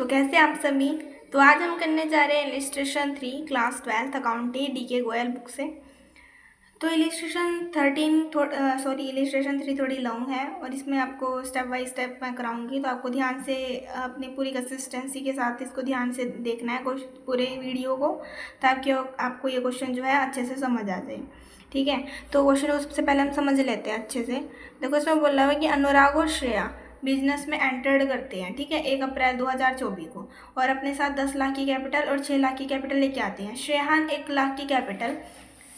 तो कैसे आप सभी। तो आज हम करने जा रहे हैं illustration 3 class 12 account DK Goyal book से। तो इलिस्ट्रेशन 3 थोड़ी लॉन्ग है और इसमें आपको स्टेप बाय स्टेप मैं कराऊंगी, तो आपको ध्यान से अपनी पूरी कंसिस्टेंसी के साथ इसको ध्यान से देखना है पूरे वीडियो को, ताकि आपको ये क्वेश्चन जो है अच्छे से समझ आ जाए। ठीक है, तो क्वेश्चन को सबसे पहले हम समझ लेते हैं अच्छे से। देखो इसमें बोल रहा है कि अनुराग और श्रेया बिजनेस में एंटर्ड करते हैं, ठीक है, 1 अप्रैल 2024 को, और अपने साथ 10 लाख की कैपिटल और 6 लाख की कैपिटल लेके आते हैं। श्रेयान 1 लाख की कैपिटल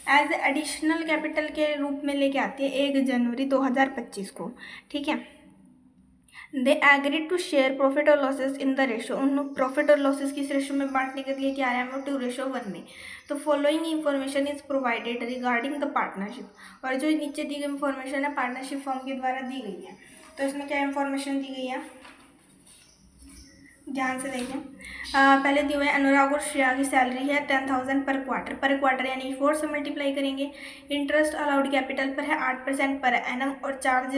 एज एडिशनल कैपिटल के रूप में लेके आती है 1 जनवरी 2025 को, ठीक है। They agreed to share profit और लॉसेस इन द रेशो, उन प्रॉफिट और लॉसेस किस रेशो में बांटने के लिए क्या है, वो 2:1 में। तो following information is provided regarding the partnership, और जो नीचे दी गई इंफॉर्मेशन है पार्टनरशिप फॉर्म के द्वारा दी गई है। तो इसमें क्या इंफॉर्मेशन दी गई है, ध्यान से देखें। पहले दी हुई है अनुराग और श्रेया की सैलरी है 10,000 पर क्वार्टर यानी 4 से मल्टीप्लाई करेंगे। इंटरेस्ट अलाउड कैपिटल पर है 8% पर एनम, और चार्ज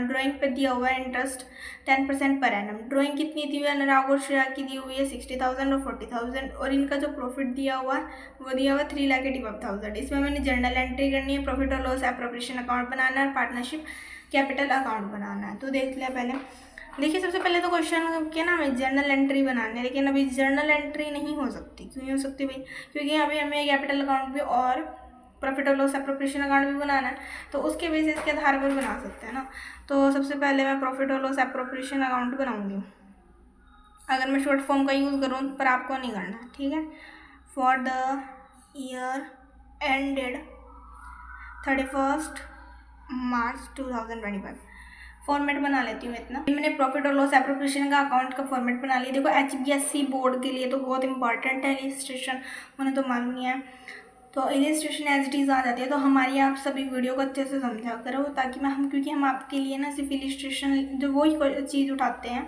ड्राइंग पर दिया हुआ है इंटरेस्ट 10% पर एनम। ड्राइंग कितनी दी हुई है, अनुराग और श्रेया की दी हुई है 60,000 और 40,000, और इनका जो प्रॉफिट दिया हुआ है वो दिया हुआ है 3,85,000। इसमें मैंने जर्नल एंट्री करनी है, प्रॉफिट और लॉस एप्रोप्रिएशन अकाउंट बनाना है, पार्टनरशिप कैपिटल अकाउंट बनाना है। तो देख लिया पहले। देखिए सबसे पहले तो क्वेश्चन के ना हमें जर्नल एंट्री बनानी है, लेकिन अभी जर्नल एंट्री नहीं हो सकती। क्यों नहीं हो सकती भाई, क्योंकि अभी हमें कैपिटल अकाउंट भी और प्रॉफिट और लॉस एप्रोप्रिएशन अकाउंट भी बनाना है, तो उसके बेसिस के आधार पर बना सकते हैं ना। तो सबसे पहले मैं प्रॉफिट और लॉस एप्रोप्रिएशन अकाउंट बनाऊंगी। अगर मैं शॉर्ट फॉर्म का यूज़ करूँ पर आपको नहीं करना है, ठीक है। For the year ended 31 March 2025 format बना लेती हूँ इतना। मैंने प्रॉफिट और लॉस एप्रोप्रिएशन का अकाउंट का फॉर्मेट बना लिया। देखो HBSC बोर्ड के लिए तो बहुत इंपॉर्टेंट है इलिस्ट्रेशन, उन्हें तो मालूम नहीं है। तो इलिस्ट्रेशन एज इट इज़ आ जाती है, तो हमारी आप सभी वीडियो को अच्छे से समझा करो, ताकि क्योंकि हम आपके लिए ना सिर्फ इलिस्ट्रेशन जो वही चीज़ उठाते हैं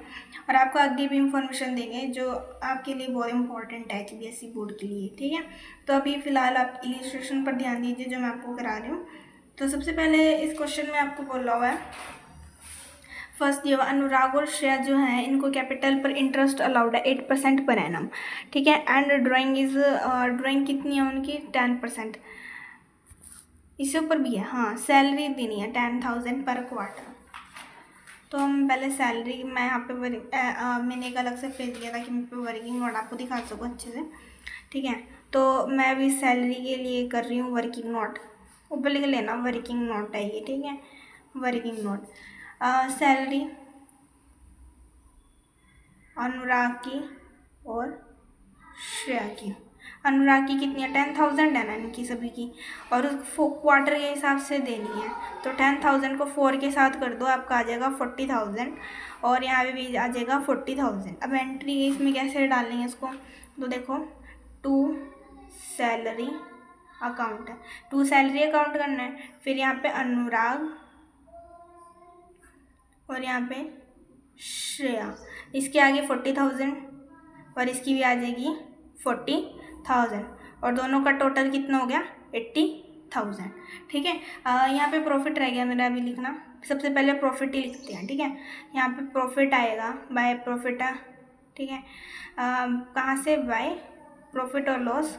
और आपको आगे भी इंफॉर्मेशन देंगे जो आपके लिए बहुत इंपॉर्टेंट है HBSC बोर्ड के लिए, ठीक है। तो अभी फ़िलहाल आप इलिस्ट्रेशन पर ध्यान दीजिए जो मैं आपको करा रही हूँ। तो सबसे पहले इस क्वेश्चन में आपको बोला हुआ है फर्स्ट दिया हुआ अनुराग और श्रेया जो है इनको कैपिटल पर इंटरेस्ट अलाउड है 8% पर एनम, ठीक है। एंड ड्राइंग कितनी है उनकी 10%, इससे ऊपर भी है। हाँ, सैलरी देनी है 10,000 पर क्वार्टर। तो हम पहले सैलरी मैं यहाँ पे मैंने एक अलग से पेज दिया ताकि मैं पे वर्किंग नोट आपको दिखा सकूँ अच्छे से, ठीक है। तो मैं अभी सैलरी के लिए कर रही हूँ वर्किंग नोट, ऊपर लिख लेना वर्किंग नोट है ये, ठीक है, वर्किंग नोट। सैलरी अनुराग की और श्रेया की। अनुराग की कितनी है 10,000 है ना इनकी सभी की, और उसको क्वार्टर के हिसाब से देनी है। तो 10,000 को 4 के साथ कर दो, आपका आ जाएगा 40,000, और यहाँ पे भी आ जाएगा 40,000। अब एंट्री इसमें कैसे डालेंगे इसको, तो देखो टू सैलरी अकाउंट है, टू सैलरी अकाउंट करना है। फिर यहाँ पे अनुराग और यहाँ पे श्रेया, इसके आगे 40,000 और इसकी भी आ जाएगी 40,000, और दोनों का टोटल कितना हो गया 80,000, ठीक है। यहाँ पे प्रॉफिट रह गया मेरा अभी लिखना। सबसे पहले प्रॉफिट ही लिखते हैं, ठीक है। यहाँ पे प्रॉफिट आएगा बाय प्रॉफिट, ठीक है। कहाँ से, बाय प्रॉफिट और लॉस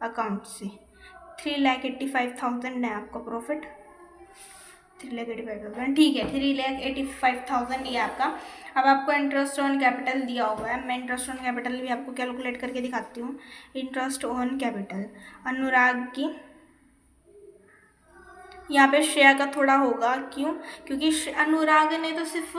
अकाउंट से। 3,85,000 है आपका प्रॉफिट, 3,85,000, ठीक है। 3,85,000 ये आपका। अब आपको इंटरेस्ट ऑन कैपिटल दिया हुआ है, मैं इंटरेस्ट ऑन कैपिटल भी आपको कैलकुलेट करके दिखाती हूँ। इंटरेस्ट ऑन कैपिटल अनुराग की, यहाँ पे श्रेया का थोड़ा होगा, क्यों, क्योंकि अनुराग ने तो सिर्फ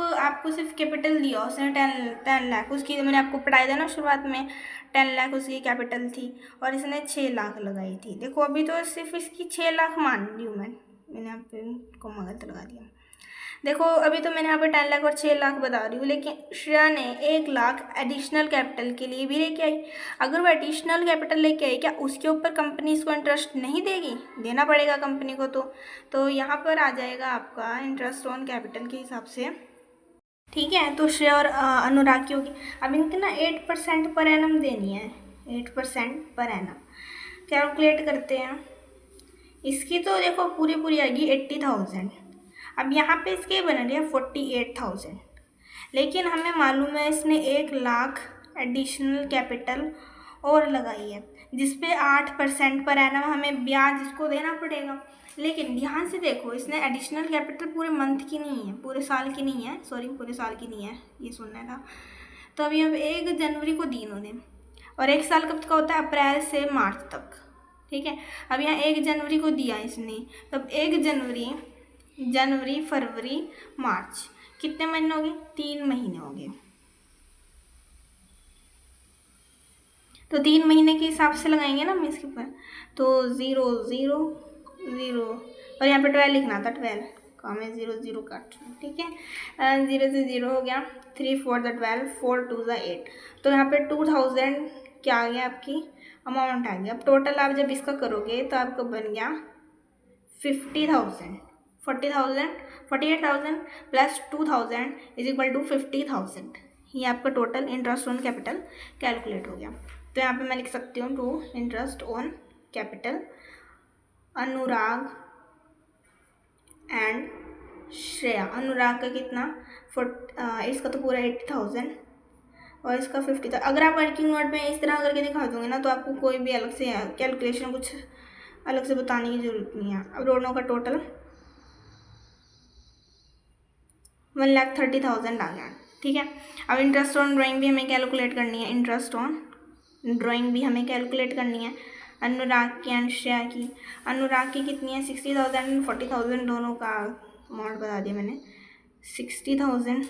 कैपिटल दिया, उसने 10 लाख, उसकी मैंने आपको पढ़ाया था ना शुरुआत में, 10 लाख उसकी कैपिटल थी और इसने 6 लाख लगाई थी। देखो अभी तो सिर्फ इसकी 6 लाख मान ली हूँ मैंने यहाँ पे को गलत लगा दिया। देखो अभी तो मैंने यहाँ पे 10 लाख और 6 लाख बता रही हूँ, लेकिन श्रेया ने 1 लाख एडिशनल कैपिटल के लिए भी लेके आई। अगर वो एडिशनल कैपिटल लेके आई, क्या उसके ऊपर कंपनी इसको इंटरेस्ट नहीं देगी, देना पड़ेगा कंपनी को। तो यहाँ पर आ जाएगा आपका इंटरेस्ट ऑन कैपिटल के हिसाब से, ठीक है। तो श्रेया और अनुराग की होगी। अब इनके ना 8% पर एनम देनी है, 8% पर एनम कैलकुलेट करते हैं। इसकी तो देखो पूरी आएगी 80,000। अब यहाँ पे इसके बन रही है 48,000, लेकिन हमें मालूम है इसने 1 लाख एडिशनल कैपिटल और लगाई है, जिसपे 8% पर एनम हमें ब्याज इसको देना पड़ेगा। लेकिन ध्यान से देखो, इसने एडिशनल कैपिटल पूरे मंथ की नहीं है, पूरे साल की नहीं है, सॉरी पूरे साल की नहीं है, ये सुनना था। तो अभी अब 1 जनवरी को दी इन्होंने, और 1 साल कब तक होता है, अप्रैल से मार्च तक, ठीक है। अब यहाँ 1 जनवरी को दिया इसने, तब 1 जनवरी फरवरी मार्च, कितने महीने हो गए, 3 महीने हो गए। तो 3 महीने के हिसाब से लगाएंगे ना हम इसके ऊपर, तो 0 0 0, और यहाँ पे 12 लिखना था, 12 काम है, 0 0 काट, ठीक है। 0 से 0 हो गया, 3 4 12, 4 2 8, तो यहाँ पे 2000 क्या आ गया, आपकी अमाउंट आ गया। अब टोटल आप जब इसका करोगे तो आपको बन गया 50,000, 48,000 प्लस 2,000 इज इक्वल टू 50,000। ये आपका total interest on capital calculate हो गया। तो यहाँ पे मैं लिख सकती हूँ to interest on capital Anurag and Shreya. Anurag का कितना, इसका तो पूरा 80,000 और इसका 50,000। अगर आप वर्किंग नोट में इस तरह करके दिखा दोगे ना, तो आपको कोई भी अलग से कैलकुलेशन कुछ अलग से बताने की ज़रूरत नहीं है। अब दोनों का टोटल 1,30,000 आ गया, ठीक है। अब इंटरेस्ट ऑन ड्राइंग भी हमें कैलकुलेट करनी है, इंटरेस्ट ऑन ड्राइंग भी हमें कैलकुलेट करनी है अनुराग की एंड श्रेया की। अनुराग की कितनी है, 60,000 एंड 40,000, दोनों का अमाउंट बता दिया मैंने, 60,000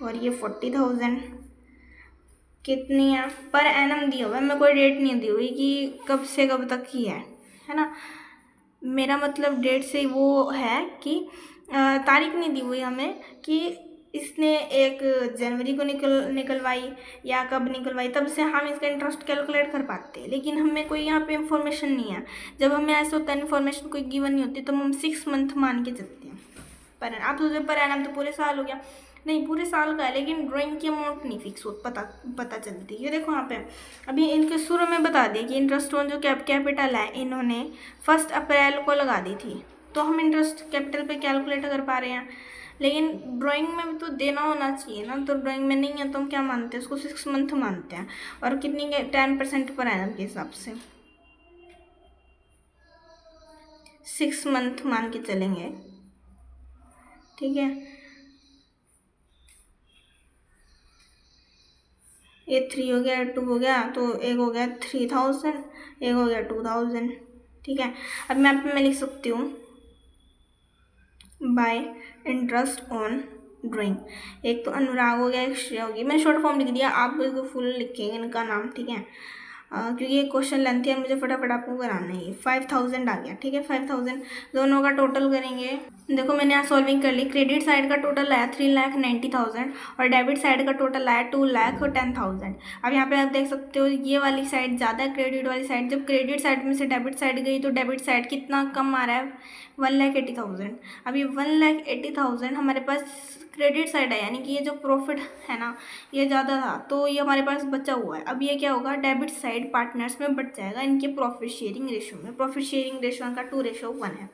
और ये 40,000। कितनी है पर एनम दी हुआ है, मैं कोई डेट नहीं दी हुई कि कब से कब तक की है ना। मेरा मतलब डेट से वो है कि तारीख नहीं दी हुई हमें कि इसने 1 जनवरी को निकलवाई या कब निकलवाई, तब से हम इसका इंटरेस्ट कैलकुलेट कर पाते हैं। लेकिन हमें कोई यहाँ पे इंफॉर्मेशन नहीं है। जब हमें ऐसा होता है इन्फॉर्मेशन कोई गिवन नहीं होती, तो हम 6 मंथ मान के चलते हैं। पर आप सोचो पर एनम तो पूरे साल हो गया, नहीं पूरे साल का है, लेकिन ड्राइंग की अमाउंट नहीं फिक्स हो पता चलती। ये देखो यहाँ पे अभी इनके शुरू में बता दिया कि इंटरेस्ट ऑन जो कैपिटल है इन्होंने 1 अप्रैल को लगा दी थी, तो हम इंटरेस्ट कैपिटल पे कैलकुलेट कर पा रहे हैं। लेकिन ड्राइंग में भी तो देना होना चाहिए ना, तो ड्राइंग में नहीं है तो हम क्या मानते हैं, उसको 6 मंथ मानते हैं। और कितनी के 10% पर एनम के हिसाब से 6 मंथ मान के चलेंगे, ठीक है। ये 3 हो गया, 2 हो गया, तो एक हो गया 3,000, एक हो गया 2,000, ठीक है। अब मैं लिख सकती हूँ बाय इंटरेस्ट ऑन ड्राइंग। एक तो अनुराग हो गया, एक श्रेया होगी, मैंने शॉर्ट फॉर्म लिख दिया, आप इसको फुल लिखेंगे इनका नाम, ठीक है। क्योंकि ये क्वेश्चन लेंथी है, मुझे फटाफट आपको कराना है। 5,000 आ गया, ठीक है। 5,000 दोनों का टोटल करेंगे। देखो मैंने यहाँ सॉल्विंग कर ली। क्रेडिट साइड का टोटल आया 3,90,000 और डेबिट साइड का टोटल आया 2,10,000। अब यहाँ पे आप देख सकते हो ये वाली साइड ज़्यादा है, क्रेडिट वाली साइड। जब क्रेडिट साइड में से डेबिट साइड गई तो डेबिट साइड कितना कम आ रहा है, 1,80,000। अब ये 1,80,000 हमारे पास क्रेडिट साइड है, यानी कि ये जो प्रॉफिट है ना ये ज़्यादा था, तो ये हमारे पास बचा हुआ है। अब ये क्या होगा, डेबिट साइड पार्टनर्स में बच जाएगा इनके प्रॉफिट शेयरिंग रेशो में। प्रॉफिट शेयरिंग रेशो का 2:1 है।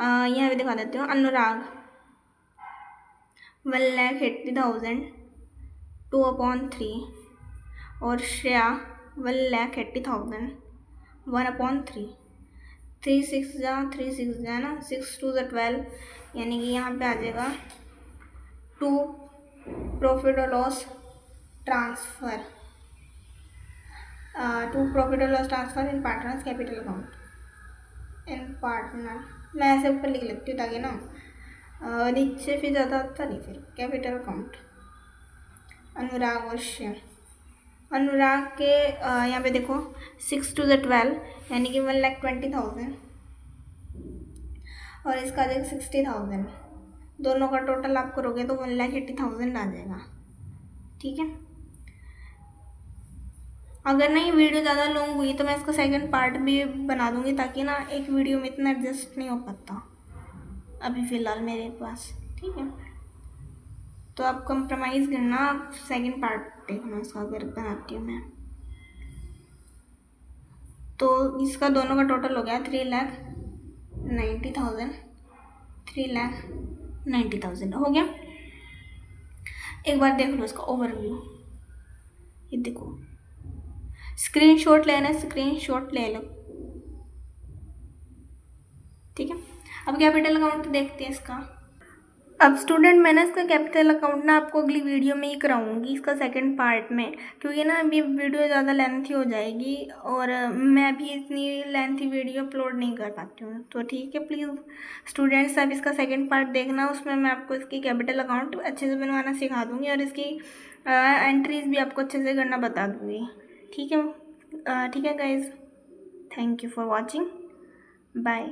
यहाँ पे दिखा देती हूँ। अनुराग 1,80,000 2/3 और श्रेया 1,80,000 1/3। 3 6 है ना, 6 2 12, यानी कि यहाँ पे आ जाएगा 2 प्रॉफिट और लॉस ट्रांसफ़र, 2 प्रॉफिट और loss transfer in partners capital account. In partner मैं ऐसे ऊपर लिख लेती हूँ ताकि ना नीचे फिर ज़्यादा आता नहीं, फिर कैपिटल अकाउंट अनुराग और श्रेया। अनुराग के यहाँ पे देखो 6 2 12, यानी कि 1,20,000 और इसका देखो 60,000। दोनों का टोटल आप करोगे तो 1,80,000 आ जाएगा, ठीक है। अगर नहीं वीडियो ज़्यादा लॉन्ग हुई तो मैं इसका सेकंड पार्ट भी बना दूंगी, ताकि ना एक वीडियो में इतना एडजस्ट नहीं हो पाता अभी फ़िलहाल मेरे पास, ठीक है। तो आप कंप्रोमाइज़ करना, सेकंड पार्ट देखना इसका अगर बनाती हूँ मैं। तो इसका दोनों का टोटल हो गया 3,90,000, 3,90,000 हो गया। एक बार देख लो इसका ओवरव्यू। ये देखो, स्क्रीनशॉट लेना है, स्क्रीनशॉट ले लो, ठीक है। अब कैपिटल अकाउंट देखते हैं इसका। अब स्टूडेंट मैं ना इसका कैपिटल अकाउंट ना आपको अगली वीडियो में ही कराऊंगी, इसका सेकंड पार्ट में, क्योंकि ना अभी वीडियो ज़्यादा लेंथी हो जाएगी और मैं भी इतनी लेंथी वीडियो अपलोड नहीं कर पाती हूँ। तो ठीक है, प्लीज़ स्टूडेंट्स आप इसका सेकंड पार्ट देखना, उसमें मैं आपको इसकी कैपिटल अकाउंट अच्छे से बनवाना सिखा दूँगी और इसकी एंट्रीज भी आपको अच्छे से करना बता दूँगी, ठीक है। ठीक है guys, thank you for watching, bye.